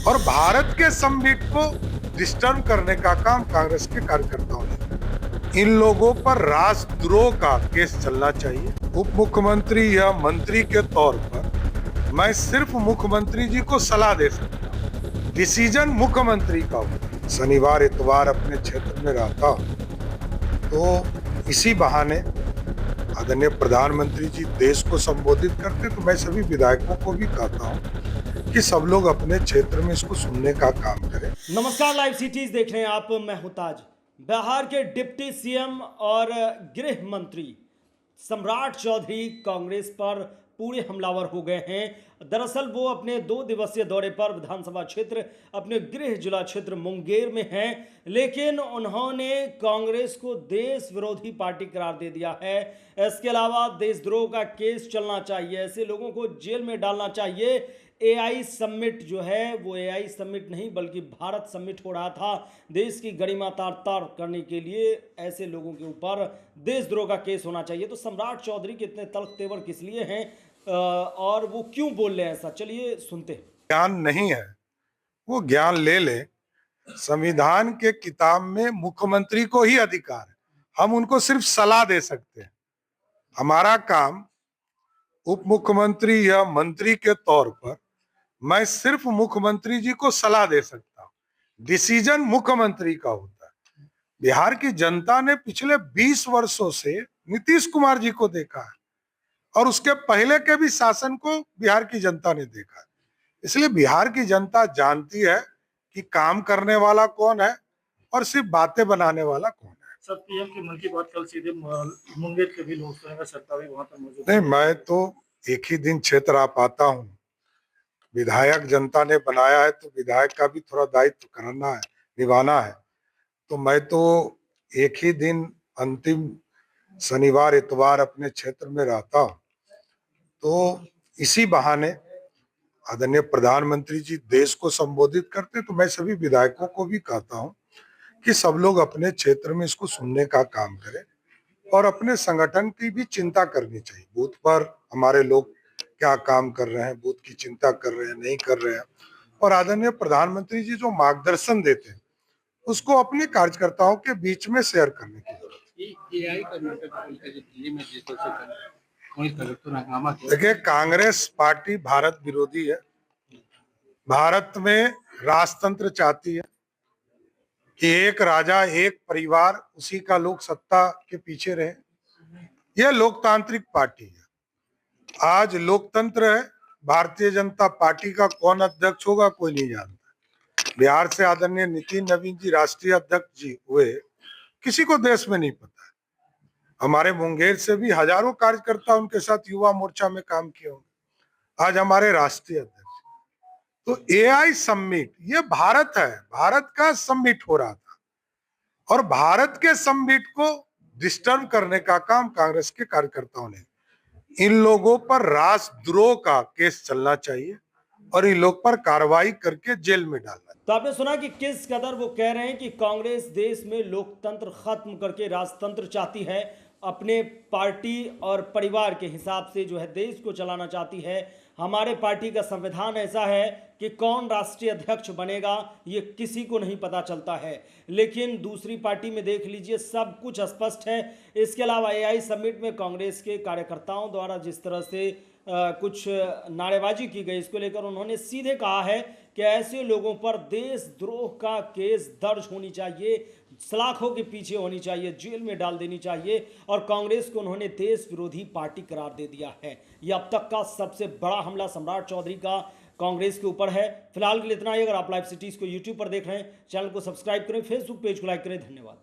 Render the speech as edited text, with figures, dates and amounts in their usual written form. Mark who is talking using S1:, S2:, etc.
S1: और भारत के संविधान को डिस्टर्ब करने का काम कांग्रेस के कार्यकर्ताओं ने। इन लोगों पर राष्ट्रद्रोह का केस चलना चाहिए। उप मुख्यमंत्री या मंत्री के तौर पर मैं सिर्फ मुख्यमंत्री जी को सलाह दे सकता हूँ, डिसीजन मुख्यमंत्री का होगा। शनिवार इतवार अपने क्षेत्र में रहता हूँ, तो इसी बहाने आदरणीय प्रधानमंत्री जी देश को संबोधित करते, तो मैं सभी विधायकों को भी कहता हूं कि सब लोग अपने क्षेत्र में इसको सुनने का काम करें।
S2: नमस्कार, लाइव सिटीज देख रहे हैं आप। मैं हूं ताज। बिहार के डिप्टी सीएम और गृह मंत्री सम्राट चौधरी कांग्रेस पर पूरे हमलावर हो गए हैं। दरअसल वो अपने 2 दिवसीय दौरे पर विधानसभा क्षेत्र अपने गृह जिला क्षेत्र मुंगेर में हैं, लेकिन उन्होंने कांग्रेस को देश विरोधी पार्टी करार दे दिया है। इसके अलावा देशद्रोह का केस चलना चाहिए, ऐसे लोगों को जेल में डालना चाहिए। एआई समिट जो है वो एआई समिट नहीं बल्कि भारत समिट हो रहा था। देश की गरिमा तार-तार करने के लिए ऐसे लोगों के ऊपर देशद्रोह का केस होना चाहिए। तो सम्राट चौधरी के इतने तल्ख तेवर किस लिए हैं और वो क्यों बोल रहे हैं ऐसा, चलिए सुनते हैं।
S1: ज्ञान नहीं है, वो ज्ञान ले ले। संविधान के किताब में मुख्यमंत्री को ही अधिकार है, हम उनको सिर्फ सलाह दे सकते हैं। हमारा काम उप मुख्यमंत्री या मंत्री के तौर पर मैं सिर्फ मुख्यमंत्री जी को सलाह दे सकता हूँ, डिसीजन मुख्यमंत्री का होता है। बिहार की जनता ने पिछले 20 वर्षों से नीतीश कुमार जी को देखा है और उसके पहले के भी शासन को बिहार की जनता ने देखा है। इसलिए बिहार की जनता जानती है कि काम करने वाला कौन है और सिर्फ बातें बनाने वाला कौन है।
S3: सर, पीएम की मन की बात कल सीधे मुंगेर के भी लोग सुनेंगे, सत्ता भी वहां पर मौजूद
S1: नहीं, मैं तो एक ही दिन क्षेत्र आ पाता हूँ। विधायक जनता ने बनाया है तो विधायक का भी थोड़ा दायित्व करना है, निभाना है। तो मैं तो एक ही दिन अंतिम शनिवार इतवार अपने क्षेत्र में रहता हूँ, तो इसी बहाने आदरणीय प्रधानमंत्री जी देश को संबोधित करते, तो मैं सभी विधायकों को भी कहता हूँ कि सब लोग अपने क्षेत्र में इसको सुनने का काम करें और अपने संगठन की भी चिंता करनी चाहिए। बूथ पर हमारे लोग क्या काम कर रहे हैं, बूथ की चिंता कर रहे हैं, नहीं कर रहे हैं, और आदरणीय प्रधानमंत्री जी जो मार्गदर्शन देते हैं उसको अपने कार्यकर्ताओं के बीच में शेयर करने की जरूरत है। देखिए, कांग्रेस पार्टी भारत विरोधी है। भारत में राजतंत्र चाहती है कि एक राजा एक परिवार उसी का लोग सत्ता के पीछे रहे। यह लोकतांत्रिक पार्टी है। आज लोकतंत्र है। भारतीय जनता पार्टी का कौन अध्यक्ष होगा कोई नहीं जानता। बिहार से आदरणीय नितिन नवीन जी राष्ट्रीय अध्यक्ष जी हुए, किसी को देश में नहीं पता है। हमारे मुंगेर से भी हजारों कार्यकर्ता उनके साथ युवा मोर्चा में काम किए होंगे। आज हमारे राष्ट्रीय अध्यक्ष। तो एआई समिट ये भारत है, भारत का समिट हो रहा था और भारत के समिट को डिस्टर्ब करने का काम कांग्रेस के कार्यकर्ताओं ने। इन लोगों पर राष्ट्रद्रोह का केस चलना चाहिए और इन लोग पर कार्रवाई करके जेल में डालना।
S2: तो आपने सुना कि किस कदर वो कह रहे हैं कि कांग्रेस देश में लोकतंत्र खत्म करके राजतंत्र चाहती है, अपने पार्टी और परिवार के हिसाब से जो है देश को चलाना चाहती है। हमारे पार्टी का संविधान ऐसा है कि कौन राष्ट्रीय अध्यक्ष बनेगा ये किसी को नहीं पता चलता है, लेकिन दूसरी पार्टी में देख लीजिए सब कुछ स्पष्ट है। इसके अलावा एआई समिट में कांग्रेस के कार्यकर्ताओं द्वारा जिस तरह से कुछ नारेबाजी की गई, इसको लेकर उन्होंने सीधे कहा है कि ऐसे लोगों पर देशद्रोह का केस दर्ज होनी चाहिए, सलाखों के पीछे होनी चाहिए, जेल में डाल देनी चाहिए। और कांग्रेस को उन्होंने देश विरोधी पार्टी करार दे दिया है। यह अब तक का सबसे बड़ा हमला सम्राट चौधरी का कांग्रेस के ऊपर है। फिलहाल के लिए इतना ही। अगर आप लाइव सिटीज को यूट्यूब पर देख रहे हैं, चैनल को सब्सक्राइब करें, फेसबुक पेज को लाइक करें। धन्यवाद।